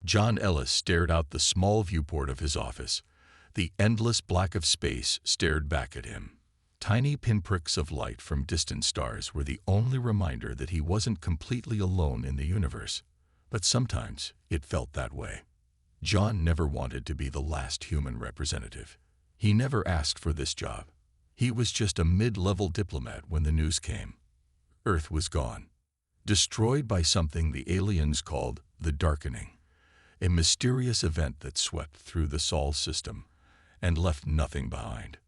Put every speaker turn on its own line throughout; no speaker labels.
John Ellis stared out the small viewport of his office. The endless black of space stared back at him. Tiny pinpricks of light from distant stars were the only reminder that he wasn't completely alone in the universe. But sometimes it felt that way. John never wanted to be the last human representative. He never asked for this job. He was just a mid-level diplomat when the news came. Earth was gone, destroyed by something the aliens called the Darkening, a mysterious event that swept through the Sol system and left nothing behind.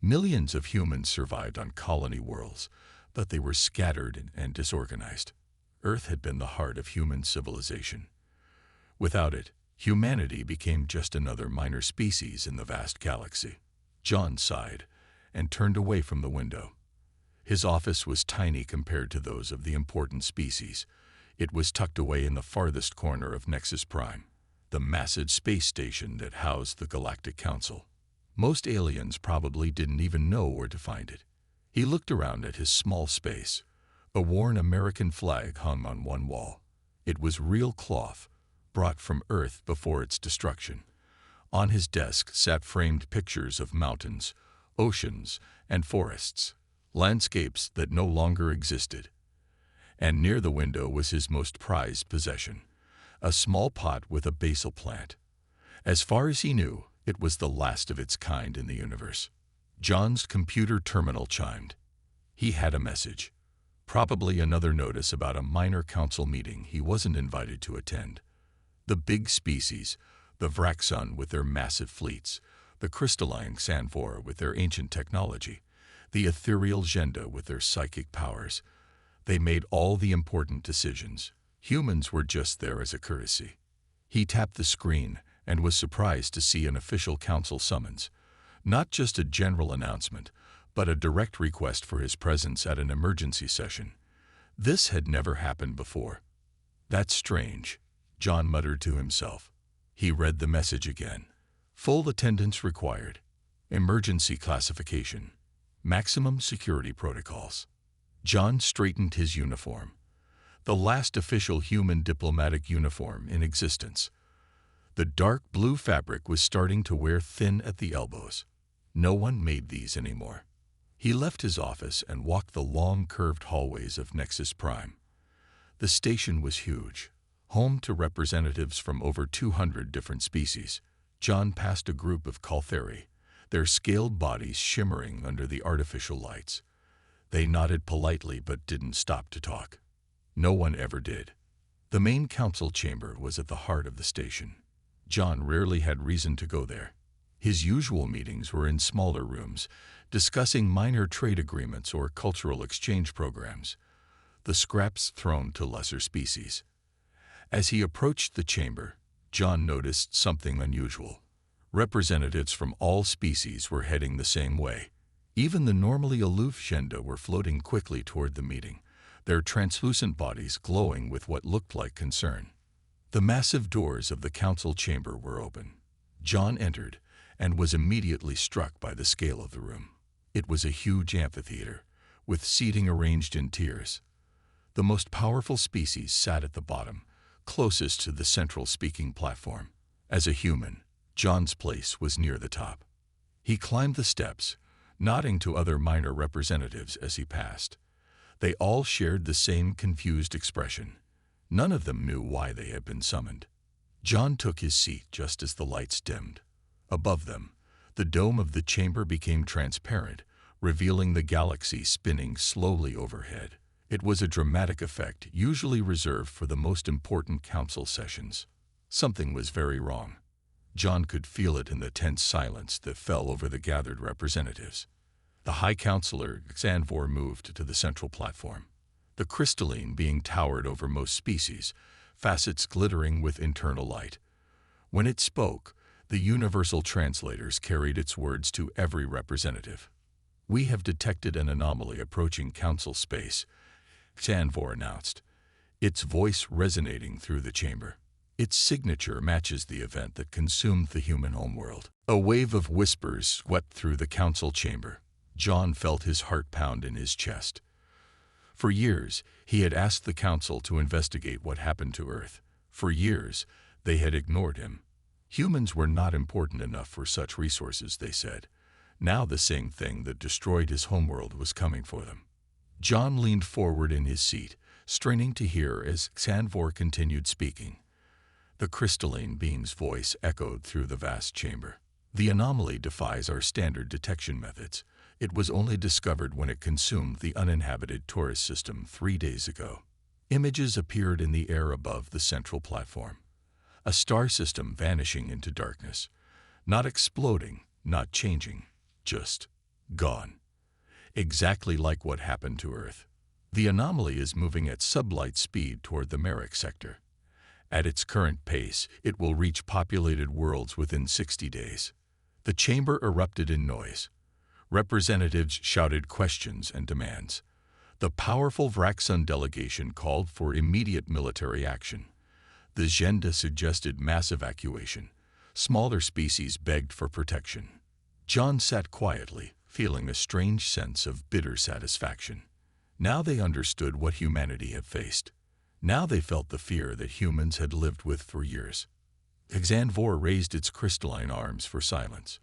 Millions of humans survived on colony worlds, but they were scattered and disorganized. Earth had been the heart of human civilization. Without it, humanity became just another minor species in the vast galaxy. John sighed and turned away from the window. His office was tiny compared to those of the important species. It was tucked away in the farthest corner of Nexus Prime, the massive space station that housed the Galactic Council. Most aliens probably didn't even know where to find it. He looked around at his small space. A worn American flag hung on one wall. It was real cloth, brought from Earth before its destruction. On his desk sat framed pictures of mountains, oceans, and forests, landscapes that no longer existed. And near the window was his most prized possession, a small pot with a basil plant. As far as he knew, it was the last of its kind in the universe. John's computer terminal chimed. He had a message, probably another notice about a minor council meeting he wasn't invited to attend. The big species, the Vraxon with their massive fleets, the crystalline Sanvor with their ancient technology, the ethereal Genda with their psychic powers, they made all the important decisions. Humans were just there as a courtesy. He tapped the screen and was surprised to see an official council summons. Not just a general announcement, but a direct request for his presence at an emergency session. This had never happened before. That's strange, John muttered to himself. He read the message again. Full attendance required. Emergency classification. Maximum security protocols. John straightened his uniform. The last official human diplomatic uniform in existence. The dark blue fabric was starting to wear thin at the elbows. No one made these anymore. He left his office and walked the long curved hallways of Nexus Prime. The station was huge, home to representatives from over 200 different species. John passed a group of Caltheri, their scaled bodies shimmering under the artificial lights. They nodded politely but didn't stop to talk. No one ever did. The main council chamber was at the heart of the station. John rarely had reason to go there. His usual meetings were in smaller rooms, discussing minor trade agreements or cultural exchange programs, the scraps thrown to lesser species. As he approached the chamber, John noticed something unusual. Representatives from all species were heading the same way. Even the normally aloof Genda were floating quickly toward the meeting, their translucent bodies glowing with what looked like concern. The massive doors of the council chamber were open. John entered and was immediately struck by the scale of the room. It was a huge amphitheater, with seating arranged in tiers. The most powerful species sat at the bottom, closest to the central speaking platform. As a human, John's place was near the top. He climbed the steps, nodding to other minor representatives as he passed. They all shared the same confused expression. None of them knew why they had been summoned. John took his seat just as the lights dimmed. Above them, the dome of the chamber became transparent, revealing the galaxy spinning slowly overhead. It was a dramatic effect usually reserved for the most important council sessions. Something was very wrong. John could feel it in the tense silence that fell over the gathered representatives. The High Counselor, Xanvor, moved to the central platform. The crystalline being towered over most species, facets glittering with internal light. When it spoke, the universal translators carried its words to every representative. "We have detected an anomaly approaching council space," Xanvor announced, its voice resonating through the chamber. Its signature matches the event that consumed the human homeworld. A wave of whispers swept through the council chamber. John felt his heart pound in his chest. For years, he had asked the council to investigate what happened to Earth. For years, They had ignored him. Humans were not important enough for such resources, they said. Now the same thing that destroyed his homeworld was coming for them. John leaned forward in his seat, straining to hear as Xanvor continued speaking. The crystalline being's voice echoed through the vast chamber. The anomaly defies our standard detection methods. It was only discovered when it consumed the uninhabited Taurus system 3 days ago. Images appeared in the air above the central platform. A star system vanishing into darkness. Not exploding, not changing, just gone. Exactly like what happened to Earth. The anomaly is moving at sublight speed toward the Merrick sector. At its current pace, it will reach populated worlds within 60 days. The chamber erupted in noise. Representatives shouted questions and demands. The powerful Vraxun delegation called for immediate military action. The agenda suggested mass evacuation. Smaller species begged for protection. John sat quietly, feeling a strange sense of bitter satisfaction. Now they understood what humanity had faced. Now they felt the fear that humans had lived with for years. Xanvor raised its crystalline arms for silence.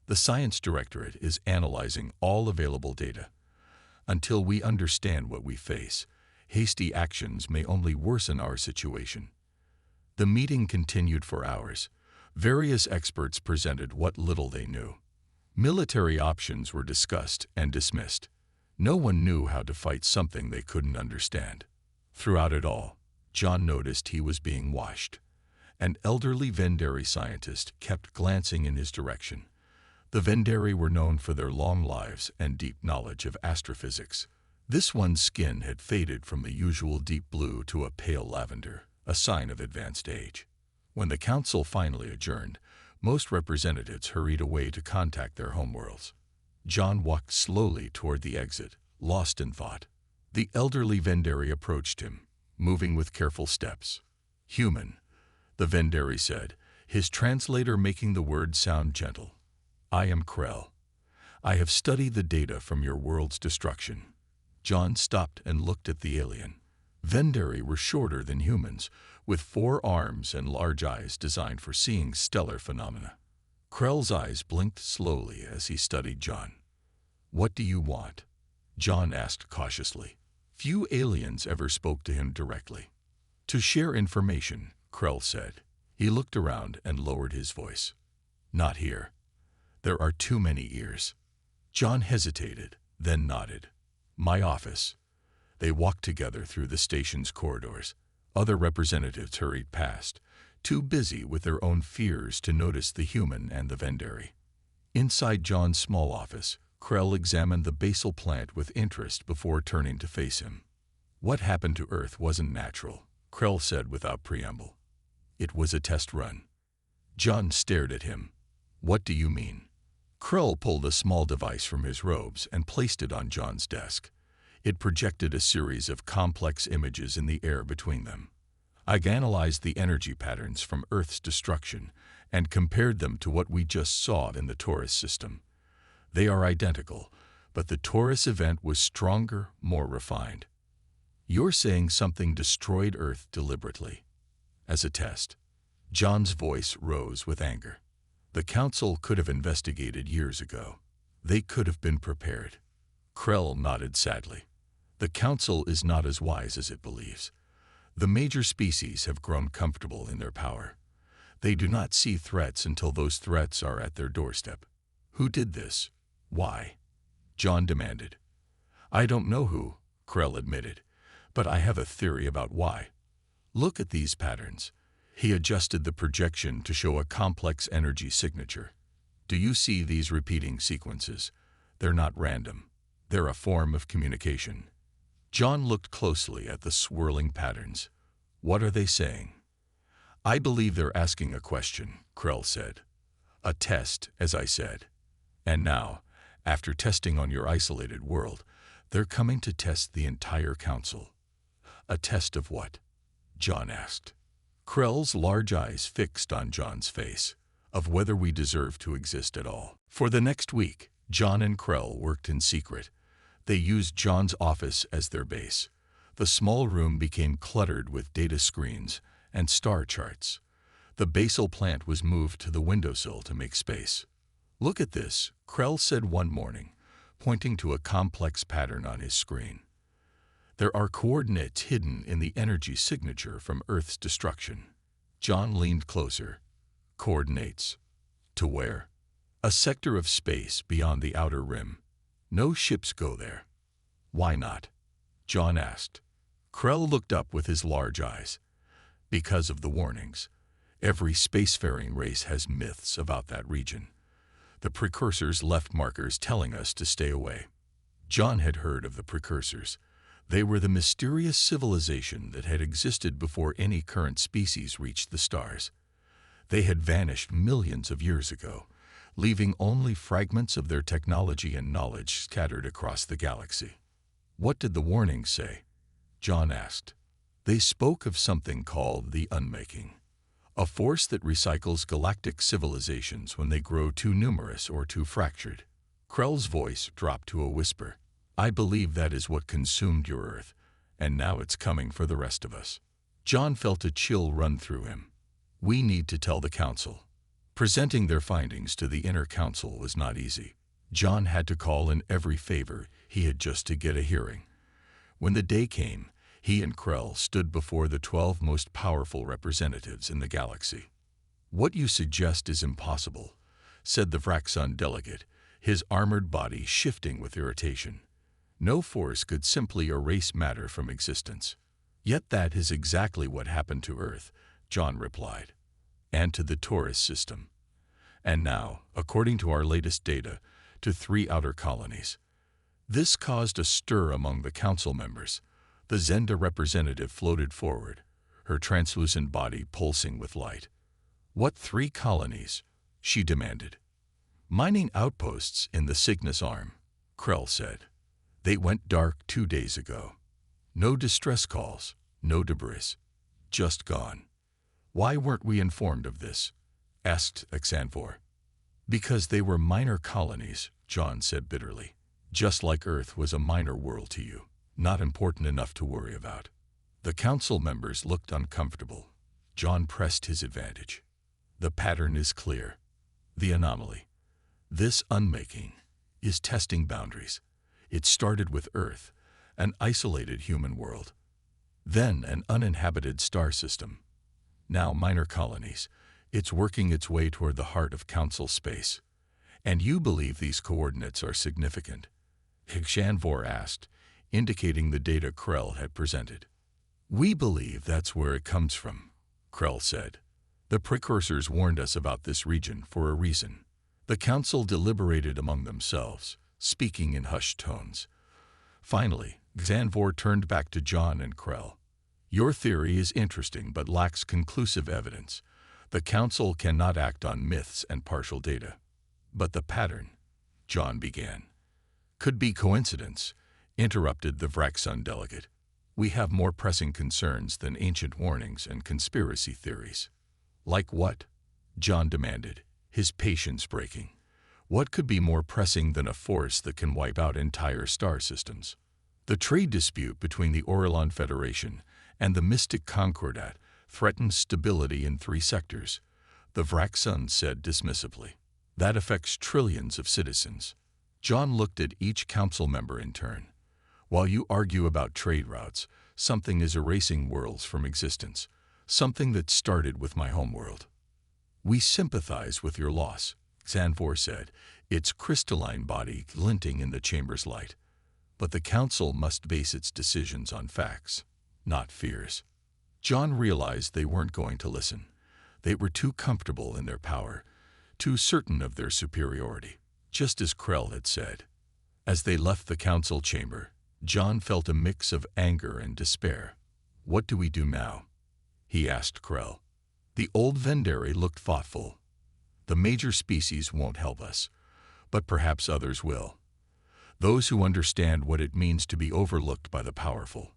The Science Directorate is analyzing all available data. Until we understand what we face, hasty actions may only worsen our situation. The meeting continued for hours. Various experts presented what little they knew. Military options were discussed and dismissed. No one knew how to fight something they couldn't understand. Throughout it all, John noticed he was being watched. An elderly Vendari scientist kept glancing in his direction. The Vendari were known for their long lives and deep knowledge of astrophysics. This one's skin had faded from the usual deep blue to a pale lavender, a sign of advanced age. When the council finally adjourned, most representatives hurried away to contact their homeworlds. John walked slowly toward the exit, lost in thought. The elderly Vendari approached him, moving with careful steps. "Human," the Vendari said, his translator making the words sound gentle. "I am Krell. I have studied the data from your world's destruction." John stopped and looked at the alien. Vendari were shorter than humans, with 4 arms and large eyes designed for seeing stellar phenomena. Krell's eyes blinked slowly as he studied John. "What do you want?" John asked cautiously. Few aliens ever spoke to him directly. "To share information," Krell said. He looked around and lowered his voice. "Not here. There are too many ears." John hesitated, then nodded. "My office." They walked together through the station's corridors. Other representatives hurried past, too busy with their own fears to notice the human and the Vendari. Inside John's small office, Krell examined the basal plant with interest before turning to face him. "What happened to Earth wasn't natural," Krell said without preamble. "It was a test run." John stared at him. "What do you mean?" Krell pulled a small device from his robes and placed it on John's desk. It projected a series of complex images in the air between them. "I've analyzed the energy patterns from Earth's destruction and compared them to what we just saw in the Taurus system. They are identical, but the Taurus event was stronger, more refined." "You're saying something destroyed Earth deliberately?" "As a test." John's voice rose with anger. "The Council could have investigated years ago. They could have been prepared." Krell nodded sadly. "The Council is not as wise as it believes. The major species have grown comfortable in their power. They do not see threats until those threats are at their doorstep." "Who did this? Why?" John demanded. "I don't know who," Krell admitted, "but I have a theory about why. Look at these patterns." He adjusted the projection to show a complex energy signature. "Do you see these repeating sequences? They're not random. They're a form of communication." John looked closely at the swirling patterns. "What are they saying?" "I believe they're asking a question," Krell said. "A test, as I said. And now, after testing on your isolated world, they're coming to test the entire Council." "A test of what?" John asked. Krell's large eyes fixed on John's face. "Of whether we deserve to exist at all." For the next week, John and Krell worked in secret. They used John's office as their base. The small room became cluttered with data screens and star charts. The basal plant was moved to the windowsill to make space. "Look at this," Krell said one morning, pointing to a complex pattern on his screen. "There are coordinates hidden in the energy signature from Earth's destruction." John leaned closer. "Coordinates? To where?" "A sector of space beyond the outer rim. No ships go there." "Why not?" John asked. Krell looked up with his large eyes. "Because of the warnings. Every spacefaring race has myths about that region. The precursors left markers telling us to stay away." John had heard of the precursors. They were the mysterious civilization that had existed before any current species reached the stars. They had vanished millions of years ago, leaving only fragments of their technology and knowledge scattered across the galaxy. "What did the warnings say?" John asked. "They spoke of something called the unmaking, a force that recycles galactic civilizations when they grow too numerous or too fractured." Krell's voice dropped to a whisper. "I believe that is what consumed your Earth, and now it's coming for the rest of us." John felt a chill run through him. "We need to tell the Council." Presenting their findings to the Inner Council was not easy. John had to call in every favor he had just to get a hearing. When the day came, he and Krell stood before the 12 most powerful representatives in the galaxy. "What you suggest is impossible," said the Vraxon delegate, his armored body shifting with irritation. "No force could simply erase matter from existence." "Yet that is exactly what happened to Earth," John replied. "And to the Taurus system. And now, according to our latest data, to 3 outer colonies." This caused a stir among the council members. The Zenda representative floated forward, her translucent body pulsing with light. "What 3 colonies?" she demanded. "Mining outposts in the Cygnus Arm," Krell said. "They went dark 2 days ago. No distress calls, no debris. Just gone." "Why weren't we informed of this?" asked Xanvor. "Because they were minor colonies," John said bitterly. "Just like Earth was a minor world to you, not important enough to worry about." The council members looked uncomfortable. John pressed his advantage. "The pattern is clear. The anomaly. This unmaking is testing boundaries. It started with Earth, an isolated human world. Then an uninhabited star system. Now minor colonies. It's working its way toward the heart of council space. And you believe these coordinates are significant?" Xanvor asked, indicating the data Krell had presented. "We believe that's where it comes from," Krell said. "The precursors warned us about this region for a reason." The council deliberated among themselves, speaking in hushed tones. Finally, Xanvor turned back to John and Krell. "Your theory is interesting but lacks conclusive evidence. The council cannot act on myths and partial data." "But the pattern," John began. "Could be coincidence," interrupted the Vraxon delegate. "We have more pressing concerns than ancient warnings and conspiracy theories." "Like what?" John demanded, his patience breaking. "What could be more pressing than a force that can wipe out entire star systems?" "The trade dispute between the Orelon Federation and the Mystic Concordat threatens stability in 3 sectors," the Vraxon said dismissively. "That affects trillions of citizens." John looked at each council member in turn. "While you argue about trade routes, something is erasing worlds from existence, something that started with my homeworld." "We sympathize with your loss," Xanvor said, its crystalline body glinting in the chamber's light. "But the council must base its decisions on facts, not fears." John realized they weren't going to listen. They were too comfortable in their power, too certain of their superiority, just as Krell had said. As they left the council chamber, John felt a mix of anger and despair. "What do we do now?" he asked Krell. The old Vendari looked thoughtful. "The major species won't help us, but perhaps others will. Those who understand what it means to be overlooked by the powerful."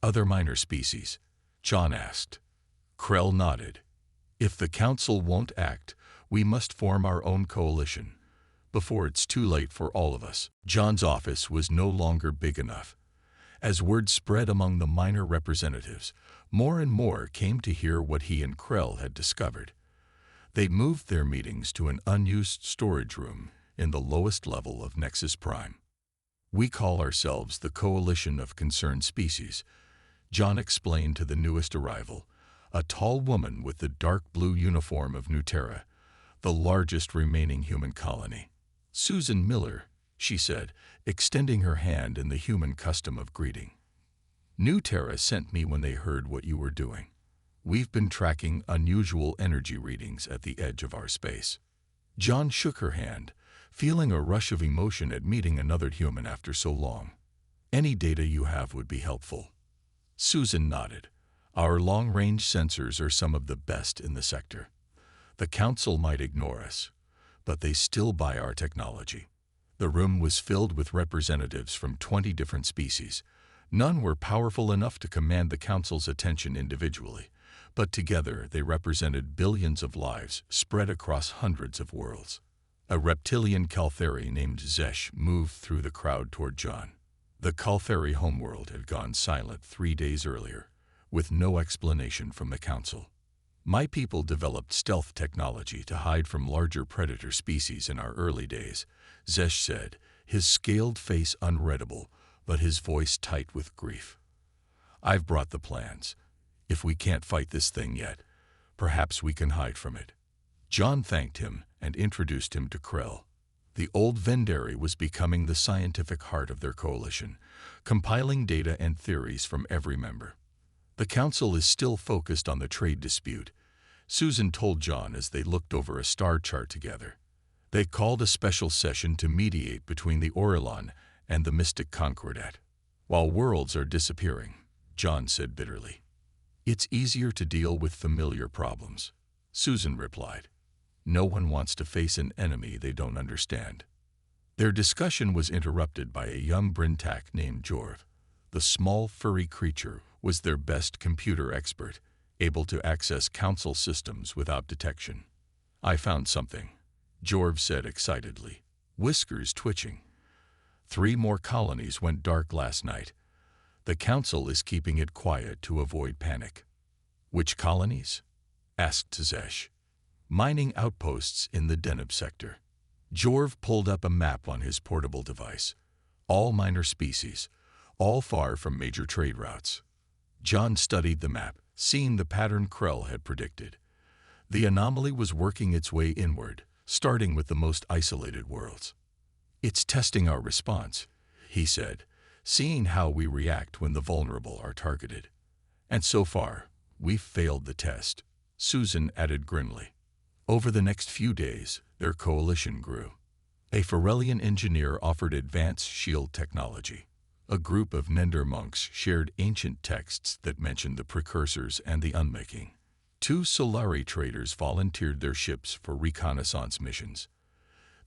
"Other minor species?" John asked. Krell nodded. "If the council won't act, we must form our own coalition, before it's too late for all of us." John's office was no longer big enough. As word spread among the minor representatives, More and more came to hear what he and Krell had discovered. They moved their meetings to an unused storage room in the lowest level of Nexus Prime. "We call ourselves the Coalition of Concerned Species," John explained to the newest arrival, a tall woman with the dark blue uniform of New Terra, the largest remaining human colony. "Susan Miller," she said, extending her hand in the human custom of greeting. "New Terra sent me when they heard what you were doing. We've been tracking unusual energy readings at the edge of our space." John shook her hand, feeling a rush of emotion at meeting another human after so long. "Any data you have would be helpful." Susan nodded. "Our long-range sensors are some of the best in the sector. The Council might ignore us, but they still buy our technology." The room was filled with representatives from 20 different species. None were powerful enough to command the Council's attention individually, but together they represented billions of lives spread across hundreds of worlds. A reptilian Caltheri named Zesh moved through the crowd toward John. The Caltheri homeworld had gone silent 3 days earlier, with no explanation from the Council. "My people developed stealth technology to hide from larger predator species in our early days," Zesh said, his scaled face unreadable, but his voice tight with grief. "I've brought the plans. If we can't fight this thing yet, perhaps we can hide from it." John thanked him and introduced him to Krell. The old Vendari was becoming the scientific heart of their coalition, compiling data and theories from every member. "The Council is still focused on the trade dispute," Susan told John as they looked over a star chart together. "They called a special session to mediate between the Orelon and the Mystic Concordat. While worlds are disappearing," John said bitterly. "It's easier to deal with familiar problems," Susan replied. "No one wants to face an enemy they don't understand." Their discussion was interrupted by a young Brintak named Jorv. The small, furry creature was their best computer expert, able to access Council systems without detection. "I found something," Jorv said excitedly, whiskers twitching. 3 more colonies went dark last night. The Council is keeping it quiet to avoid panic." "Which colonies?" asked Zesh. "Mining outposts in the Deneb sector." Jorv pulled up a map on his portable device. "All minor species, all far from major trade routes." John studied the map, seeing the pattern Krell had predicted. The anomaly was working its way inward, starting with the most isolated worlds. "It's testing our response," he said, "seeing how we react when the vulnerable are targeted. And so far, we've failed the test," Susan added grimly. Over the next few days, their coalition grew. A Pharrellian engineer offered advanced shield technology. A group of Nender monks shared ancient texts that mentioned the precursors and the unmaking. 2 Solari traders volunteered their ships for reconnaissance missions.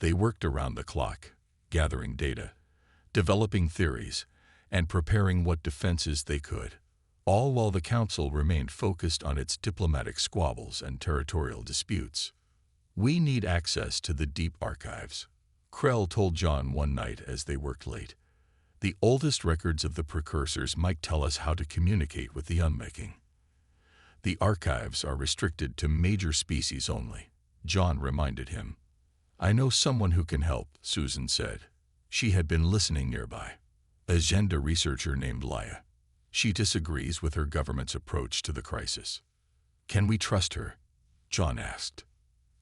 They worked around the clock, gathering data, developing theories, and preparing what defenses they could, all while the Council remained focused on its diplomatic squabbles and territorial disputes. "We need access to the deep archives," Krell told John one night as they worked late. "The oldest records of the precursors might tell us how to communicate with the unmaking." "The archives are restricted to major species only," John reminded him. "I know someone who can help," Susan said. She had been listening nearby. "A Zenda researcher named Laya. She disagrees with her government's approach to the crisis." "Can we trust her?" John asked.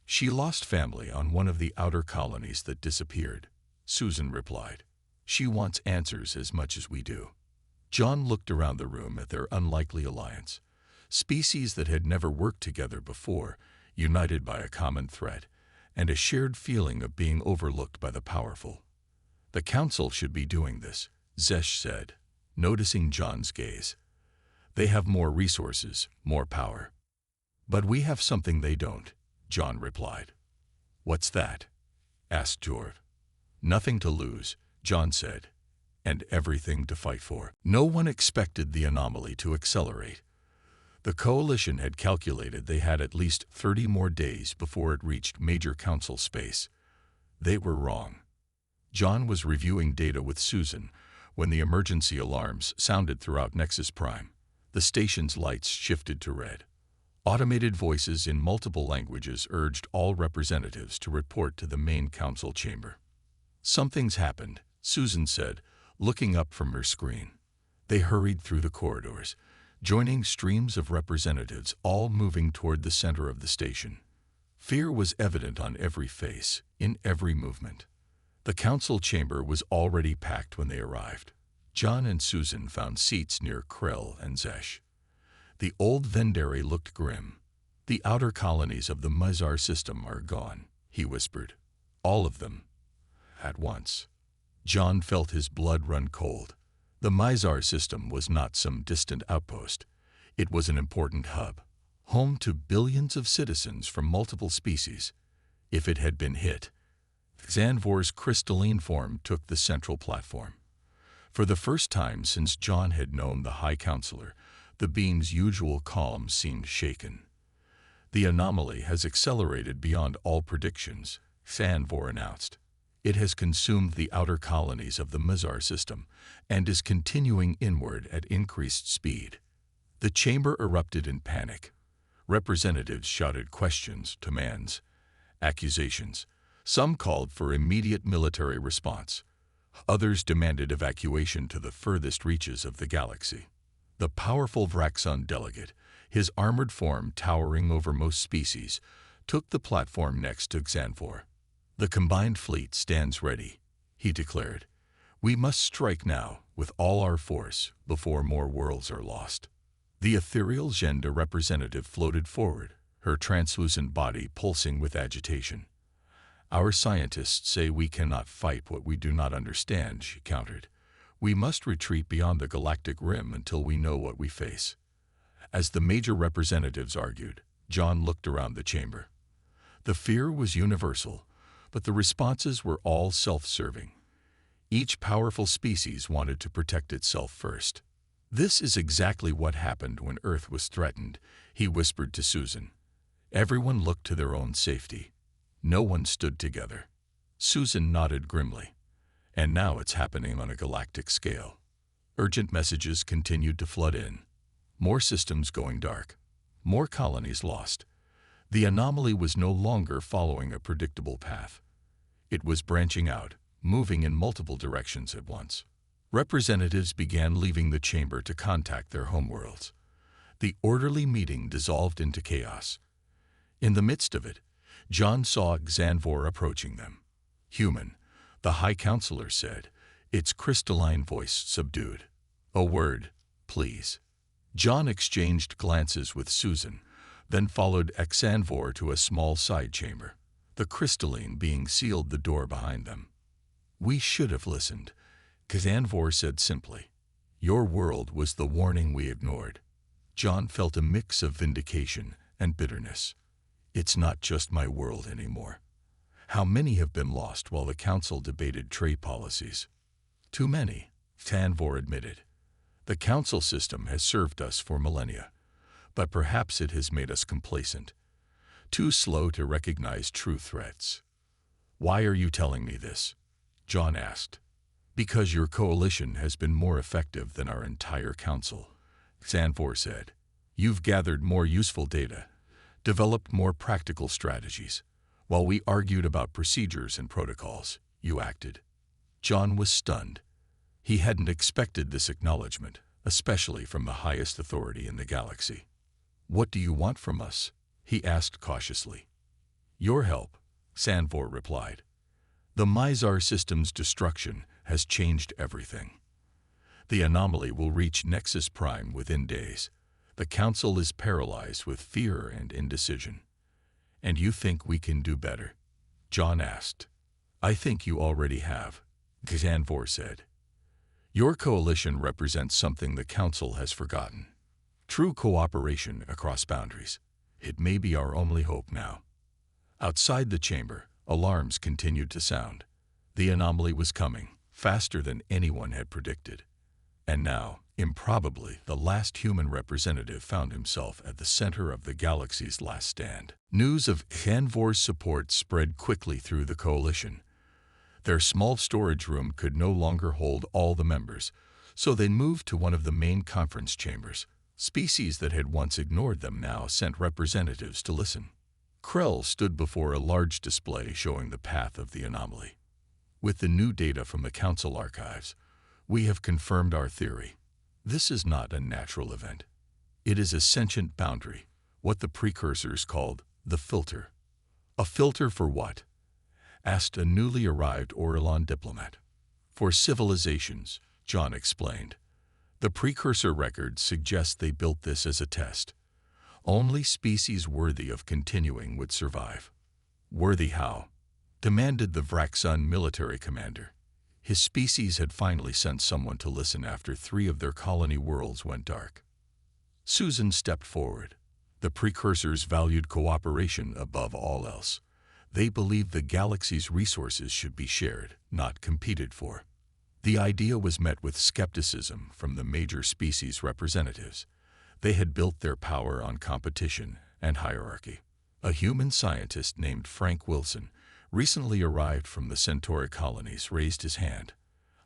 "She lost family on one of the outer colonies that disappeared," Susan replied. "She wants answers as much as we do." John looked around the room at their unlikely alliance. Species that had never worked together before, united by a common threat, and a shared feeling of being overlooked by the powerful. "The Council should be doing this," Zesh said, noticing John's gaze. "They have more resources, more power." "But we have something they don't," John replied. "What's that?" asked Jorv. "Nothing to lose," John said, "and everything to fight for." No one expected the anomaly to accelerate. The Coalition had calculated they had at least 30 more days before it reached major Council space. They were wrong. John was reviewing data with Susan when the emergency alarms sounded throughout Nexus Prime. The station's lights shifted to red. Automated voices in multiple languages urged all representatives to report to the main council chamber. "Something's happened," Susan said, looking up from her screen. They hurried through the corridors, joining streams of representatives all moving toward the center of the station. Fear was evident on every face, in every movement. The council chamber was already packed when they arrived. John and Susan found seats near Krell and Zesh. The old Vendari looked grim. "The outer colonies of the Mizar system are gone," he whispered. "All of them. At once." John felt his blood run cold. The Mizar system was not some distant outpost. It was an important hub, home to billions of citizens from multiple species. If it had been hit, Xanvor's crystalline form took the central platform. For the first time since John had known the High Counselor, the beam's usual calm seemed shaken. "The anomaly has accelerated beyond all predictions," Xanvor announced. "It has consumed the outer colonies of the Mizar system and is continuing inward at increased speed." The chamber erupted in panic. Representatives shouted questions, demands, accusations. Some called for immediate military response. Others demanded evacuation to the furthest reaches of the galaxy. The powerful Vraxon delegate, his armored form towering over most species, took the platform next to Xanvor. "The combined fleet stands ready," he declared. "We must strike now, with all our force, before more worlds are lost." The ethereal Genda representative floated forward, her translucent body pulsing with agitation. "Our scientists say we cannot fight what we do not understand," she countered. "We must retreat beyond the galactic rim until we know what we face." As the major representatives argued, John looked around the chamber. The fear was universal, but the responses were all self-serving. Each powerful species wanted to protect itself first. "This is exactly what happened when Earth was threatened," he whispered to Susan. "Everyone looked to their own safety. No one stood together." Susan nodded grimly. "And now it's happening on a galactic scale." Urgent messages continued to flood in. More systems going dark. More colonies lost. The anomaly was no longer following a predictable path. It was branching out, moving in multiple directions at once. Representatives began leaving the chamber to contact their homeworlds. The orderly meeting dissolved into chaos. In the midst of it, John saw Xanvor approaching them. "Human," the High Counselor said, its crystalline voice subdued. "A word, please." John exchanged glances with Susan, then followed Xanvor to a small side chamber. The crystalline being sealed the door behind them. "We should have listened," Xanvor said simply. "Your world was the warning we ignored." John felt a mix of vindication and bitterness. "It's not just my world anymore. How many have been lost while the Council debated trade policies?" "Too many," Xanvor admitted. "The Council system has served us for millennia, but perhaps it has made us complacent, too slow to recognize true threats." "Why are you telling me this?" John asked. "Because your coalition has been more effective than our entire council," Xanvor said. "You've gathered more useful data, developed more practical strategies. While we argued about procedures and protocols, you acted." John was stunned. He hadn't expected this acknowledgement, especially from the highest authority in the galaxy. "What do you want from us?" he asked cautiously. "Your help," Xanvor replied. "The Mizar system's destruction has changed everything. The anomaly will reach Nexus Prime within days. The Council is paralyzed with fear and indecision." "And you think we can do better?" John asked. "I think you already have," Xanvor said. "Your coalition represents something the Council has forgotten. True cooperation across boundaries. It may be our only hope now." Outside the chamber, alarms continued to sound. The anomaly was coming, faster than anyone had predicted. And now, improbably, the last human representative found himself at the center of the galaxy's last stand. News of Xanvor's support spread quickly through the coalition. Their small storage room could no longer hold all the members, so they moved to one of the main conference chambers, Species that had once ignored them now sent representatives to listen. Krell stood before a large display showing the path of the anomaly. With the new data from the Council archives, we have confirmed our theory. This is not a natural event. It is a sentient boundary, what the precursors called the filter. A filter for what? Asked a newly arrived Orelon diplomat. For civilizations, John explained. The precursor records suggest they built this as a test. Only species worthy of continuing would survive. Worthy how? Demanded the Vraxun military commander. His species had finally sent someone to listen after 3 of their colony worlds went dark. Susan stepped forward. The precursors valued cooperation above all else. They believed the galaxy's resources should be shared, not competed for. The idea was met with skepticism from the major species representatives. They had built their power on competition and hierarchy. A human scientist named Frank Wilson, recently arrived from the Centauri colonies, raised his hand.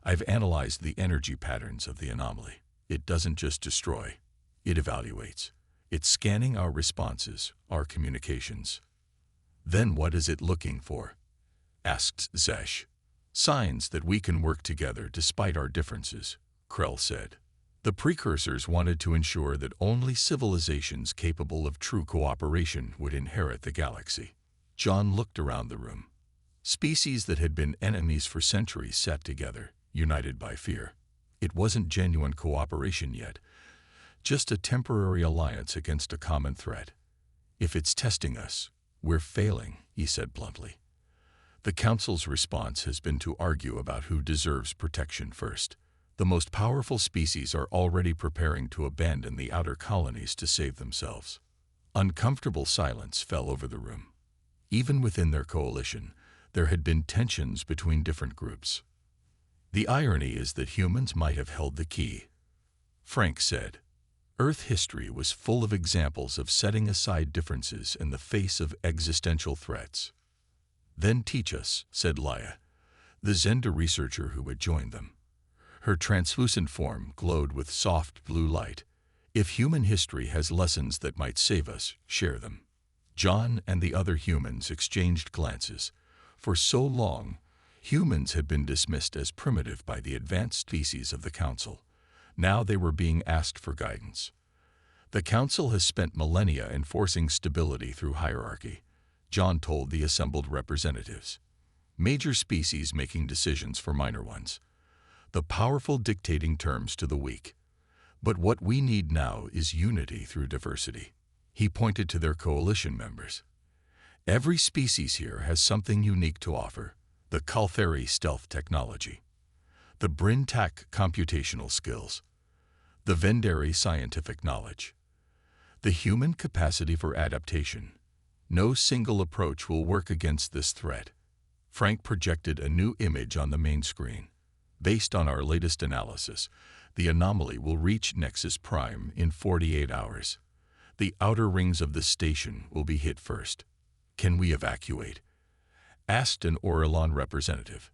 I've analyzed the energy patterns of the anomaly. It doesn't just destroy, it evaluates. It's scanning our responses, our communications. Then what is it looking for? Asked Zesh. Signs that we can work together despite our differences, Krell said. The precursors wanted to ensure that only civilizations capable of true cooperation would inherit the galaxy. John looked around the room. Species that had been enemies for centuries sat together, united by fear. It wasn't genuine cooperation yet, just a temporary alliance against a common threat. If it's testing us, we're failing, he said bluntly. The Council's response has been to argue about who deserves protection first. The most powerful species are already preparing to abandon the outer colonies to save themselves. Uncomfortable silence fell over the room. Even within their coalition, there had been tensions between different groups. The irony is that humans might have held the key. Frank said, Earth history was full of examples of setting aside differences in the face of existential threats. Then teach us, said Laya, the Zenda researcher who had joined them. Her translucent form glowed with soft blue light. If human history has lessons that might save us, share them. John and the other humans exchanged glances. For so long, humans had been dismissed as primitive by the advanced species of the Council. Now they were being asked for guidance. The Council has spent millennia enforcing stability through hierarchy, John told the assembled representatives. Major species making decisions for minor ones. The powerful dictating terms to the weak. But what we need now is unity through diversity. He pointed to their coalition members. Every species here has something unique to offer. The Kaltheri stealth technology. The Brintak computational skills. The Vendari scientific knowledge. The human capacity for adaptation. No single approach will work against this threat. Frank projected a new image on the main screen. Based on our latest analysis, the anomaly will reach Nexus Prime in 48 hours. The outer rings of the station will be hit first. Can we evacuate? Asked an Orelon representative.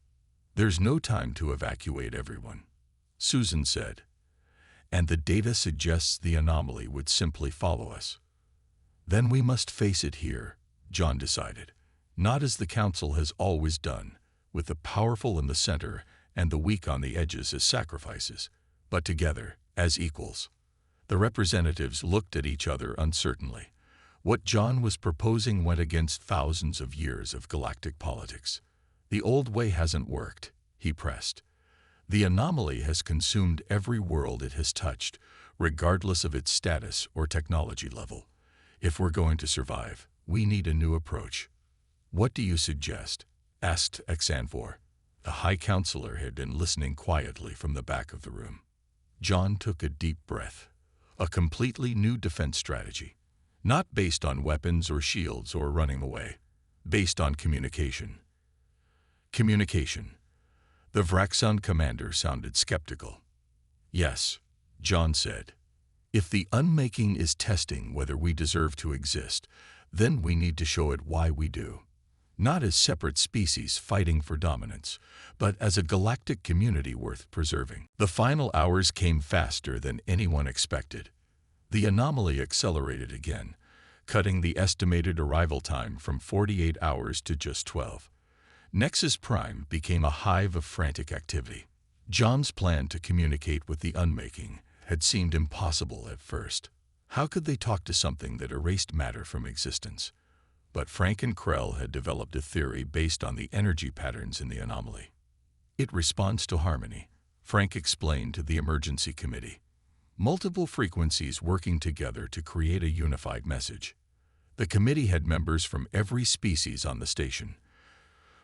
There's no time to evacuate everyone, Susan said. And the data suggests the anomaly would simply follow us. Then we must face it here, John decided. Not as the Council has always done, with the powerful in the center and the weak on the edges as sacrifices, but together, as equals. The representatives looked at each other uncertainly. What John was proposing went against thousands of years of galactic politics. The old way hasn't worked, he pressed. The anomaly has consumed every world it has touched, regardless of its status or technology level. If we're going to survive, we need a new approach. What do you suggest? Asked Xanfor. The High Counselor had been listening quietly from the back of the room. John took a deep breath. A completely new defense strategy. Not based on weapons or shields or running away. Based on communication. Communication. The Vraxun commander sounded skeptical. Yes, John said. If the unmaking is testing whether we deserve to exist, then we need to show it why we do. Not as separate species fighting for dominance, but as a galactic community worth preserving. The final hours came faster than anyone expected. The anomaly accelerated again, cutting the estimated arrival time from 48 hours to just 12. Nexus Prime became a hive of frantic activity. John's plan to communicate with the unmaking had seemed impossible at first. How could they talk to something that erased matter from existence? But Frank and Krell had developed a theory based on the energy patterns in the anomaly. It responds to harmony, Frank explained to the emergency committee. Multiple frequencies working together to create a unified message. The committee had members from every species on the station.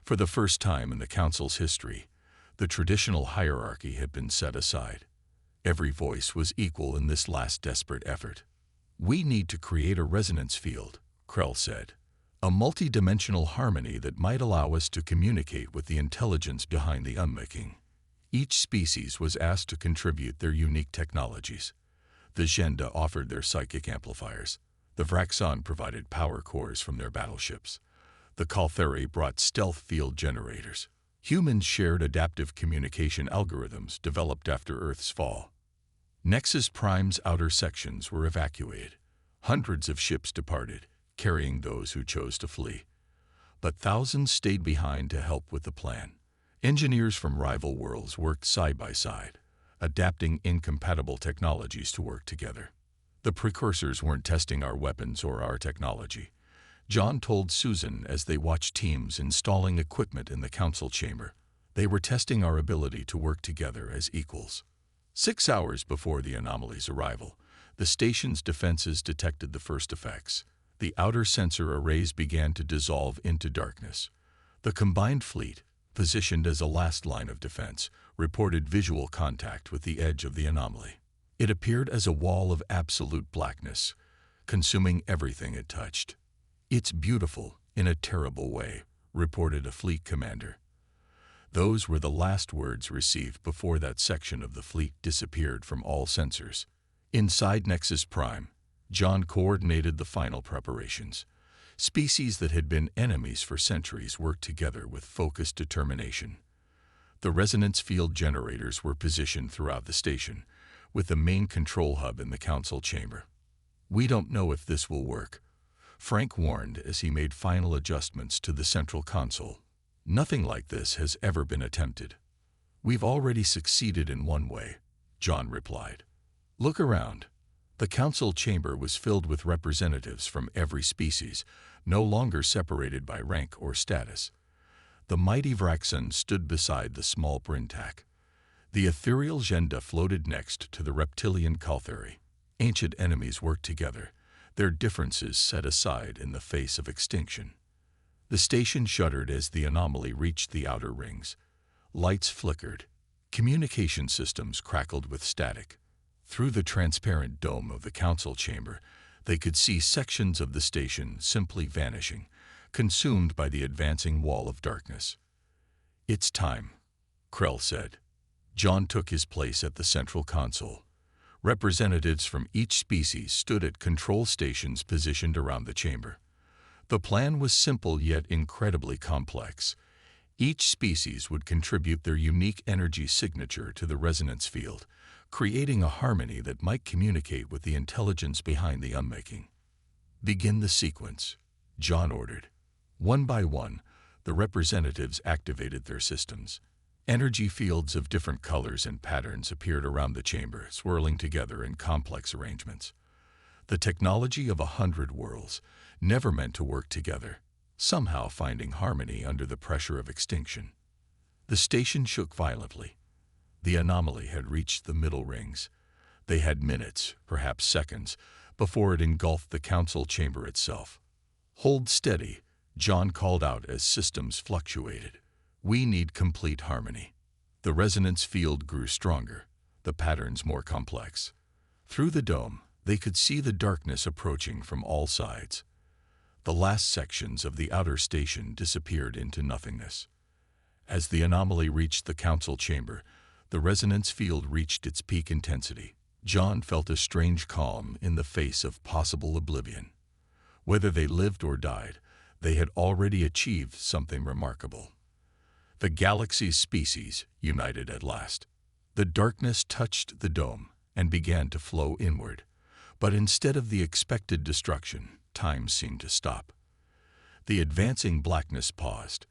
For the first time in the Council's history, the traditional hierarchy had been set aside. Every voice was equal in this last desperate effort. "We need to create a resonance field," Krell said. "A multi-dimensional harmony that might allow us to communicate with the intelligence behind the unmaking." Each species was asked to contribute their unique technologies. The Zhenda offered their psychic amplifiers. The Vraxon provided power cores from their battleships. The Kalthari brought stealth field generators. Humans shared adaptive communication algorithms developed after Earth's fall. Nexus Prime's outer sections were evacuated. Hundreds of ships departed, carrying those who chose to flee. But thousands stayed behind to help with the plan. Engineers from rival worlds worked side by side, adapting incompatible technologies to work together. The precursors weren't testing our weapons or our technology, John told Susan as they watched teams installing equipment in the council chamber. They were testing our ability to work together as equals. 6 hours before the anomaly's arrival, the station's defenses detected the first effects. The outer sensor arrays began to dissolve into darkness. The combined fleet, positioned as a last line of defense, reported visual contact with the edge of the anomaly. It appeared as a wall of absolute blackness, consuming everything it touched. "It's beautiful, in a terrible way," reported a fleet commander. Those were the last words received before that section of the fleet disappeared from all sensors. Inside Nexus Prime, John coordinated the final preparations. Species that had been enemies for centuries worked together with focused determination. The resonance field generators were positioned throughout the station, with the main control hub in the council chamber. "We don't know if this will work," Frank warned as he made final adjustments to the central console. "Nothing like this has ever been attempted." "We've already succeeded in one way," John replied. "Look around." The council chamber was filled with representatives from every species, no longer separated by rank or status. The mighty Vraxon stood beside the small Brintak. The ethereal Zhenda floated next to the reptilian Kalthari. Ancient enemies worked together, their differences set aside in the face of extinction. The station shuddered as the anomaly reached the outer rings. Lights flickered. Communication systems crackled with static. Through the transparent dome of the council chamber, they could see sections of the station simply vanishing, consumed by the advancing wall of darkness. "It's time," Krell said. John took his place at the central console. Representatives from each species stood at control stations positioned around the chamber. The plan was simple yet incredibly complex. Each species would contribute their unique energy signature to the resonance field, creating a harmony that might communicate with the intelligence behind the unmaking. "Begin the sequence," John ordered. One by one, the representatives activated their systems. Energy fields of different colors and patterns appeared around the chamber, swirling together in complex arrangements. The technology of 100 worlds, never meant to work together, somehow finding harmony under the pressure of extinction. The station shook violently. The anomaly had reached the middle rings. They had minutes, perhaps seconds, before it engulfed the council chamber itself. "Hold steady," John called out as systems fluctuated. "We need complete harmony." The resonance field grew stronger, the patterns more complex. Through the dome, they could see the darkness approaching from all sides. The last sections of the outer station disappeared into nothingness. As the anomaly reached the council chamber, the resonance field reached its peak intensity. John felt a strange calm in the face of possible oblivion. Whether they lived or died, they had already achieved something remarkable. The galaxy's species united at last. The darkness touched the dome and began to flow inward, But instead of the expected destruction, time seemed to stop. The advancing blackness paused.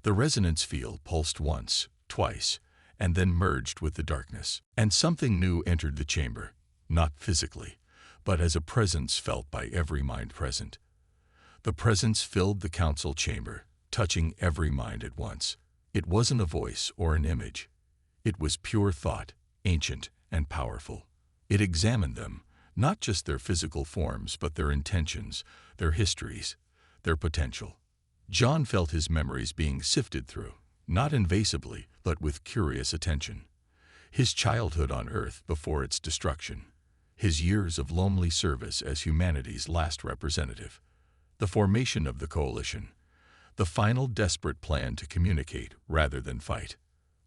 The resonance field pulsed once, twice, and then merged with the darkness. And something new entered the chamber, not physically, but as a presence felt by every mind present. The presence filled the council chamber, touching every mind at once. It wasn't a voice or an image. It was pure thought, ancient and powerful. It examined them, not just their physical forms, but their intentions, their histories, their potential. John felt his memories being sifted through, not invasively, but with curious attention. His childhood on Earth before its destruction. His years of lonely service as humanity's last representative. The formation of the coalition. The final desperate plan to communicate rather than fight.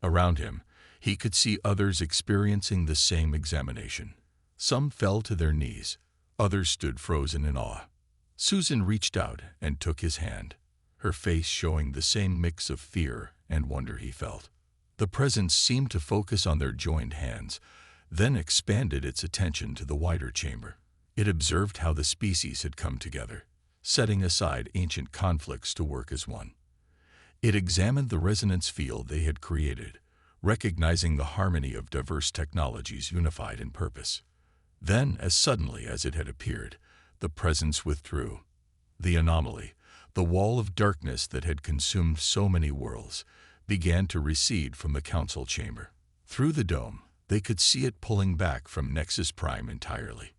Around him, he could see others experiencing the same examination. Some fell to their knees. Others stood frozen in awe. Susan reached out and took his hand, her face showing the same mix of fear and wonder he felt. The presence seemed to focus on their joined hands, then expanded its attention to the wider chamber. It observed how the species had come together, setting aside ancient conflicts to work as one. It examined the resonance field they had created, recognizing the harmony of diverse technologies unified in purpose. Then, as suddenly as it had appeared, the presence withdrew. The anomaly, the wall of darkness that had consumed so many worlds, began to recede from the council chamber. Through the dome, they could see it pulling back from Nexus Prime entirely.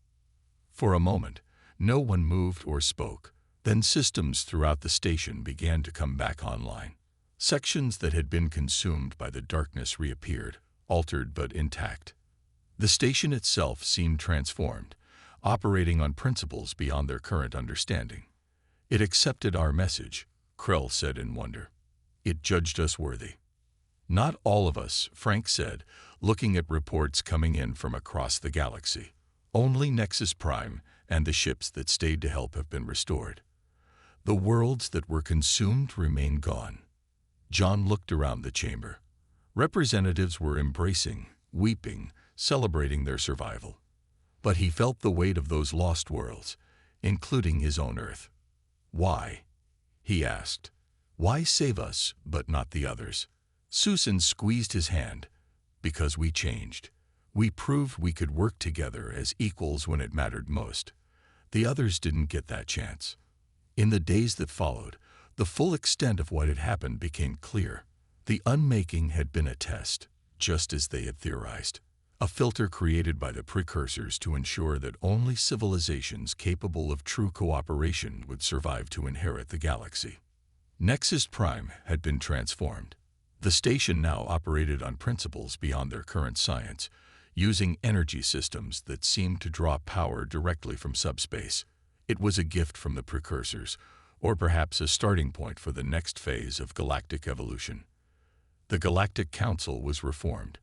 For a moment, no one moved or spoke. Then systems throughout the station began to come back online. Sections that had been consumed by the darkness reappeared, altered but intact. The station itself seemed transformed, operating on principles beyond their current understanding. It accepted our message, Krell said in wonder. It judged us worthy. Not all of us, Frank said, looking at reports coming in from across the galaxy. Only Nexus Prime and the ships that stayed to help have been restored. The worlds that were consumed remain gone. John looked around the chamber. Representatives were embracing, weeping, celebrating their survival. But he felt the weight of those lost worlds, including his own Earth. Why? He asked. Why save us, but not the others? Susan squeezed his hand. Because we changed. We proved we could work together as equals when it mattered most. The others didn't get that chance. In the days that followed, the full extent of what had happened became clear. The unmaking had been a test, just as they had theorized. A filter created by the precursors to ensure that only civilizations capable of true cooperation would survive to inherit the galaxy. Nexus Prime had been transformed. The station now operated on principles beyond their current science, using energy systems that seemed to draw power directly from subspace. It was a gift from the precursors, or perhaps a starting point for the next phase of galactic evolution. The Galactic Council was reformed.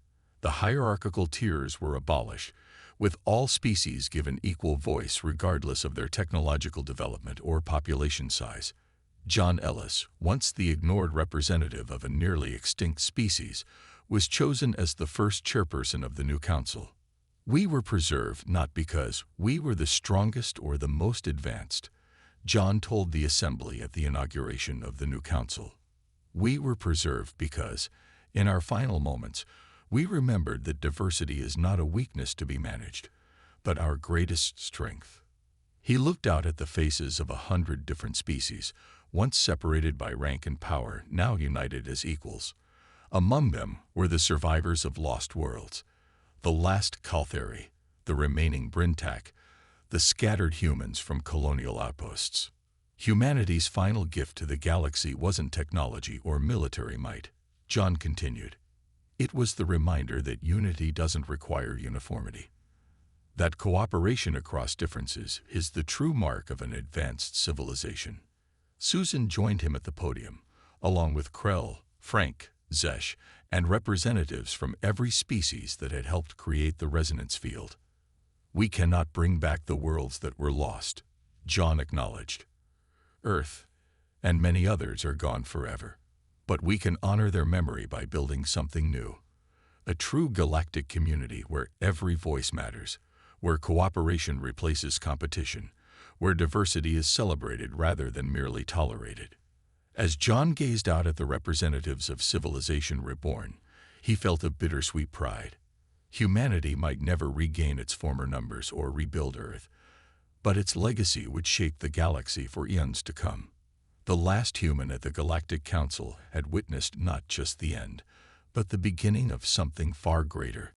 The hierarchical tiers were abolished, with all species given equal voice regardless of their technological development or population size. John Ellis, once the ignored representative of a nearly extinct species, was chosen as the first chairperson of the new council. We were preserved not because we were the strongest or the most advanced, John told the assembly at the inauguration of the new council. We were preserved because, in our final moments, we remembered that diversity is not a weakness to be managed, but our greatest strength. He looked out at the faces of 100 different species, once separated by rank and power, now united as equals. Among them were the survivors of lost worlds, the last Kaltheri, the remaining Brintak, the scattered humans from colonial outposts. Humanity's final gift to the galaxy wasn't technology or military might, John continued. It was the reminder that unity doesn't require uniformity. That cooperation across differences is the true mark of an advanced civilization. Susan joined him at the podium, along with Krell, Frank, Zesh, and representatives from every species that had helped create the resonance field. We cannot bring back the worlds that were lost, John acknowledged. Earth, and many others, are gone forever. But we can honor their memory by building something new. A true galactic community where every voice matters, where cooperation replaces competition, where diversity is celebrated rather than merely tolerated. As John gazed out at the representatives of civilization reborn, he felt a bittersweet pride. Humanity might never regain its former numbers or rebuild Earth, but its legacy would shape the galaxy for eons to come. The last human at the Galactic Council had witnessed not just the end, but the beginning of something far greater.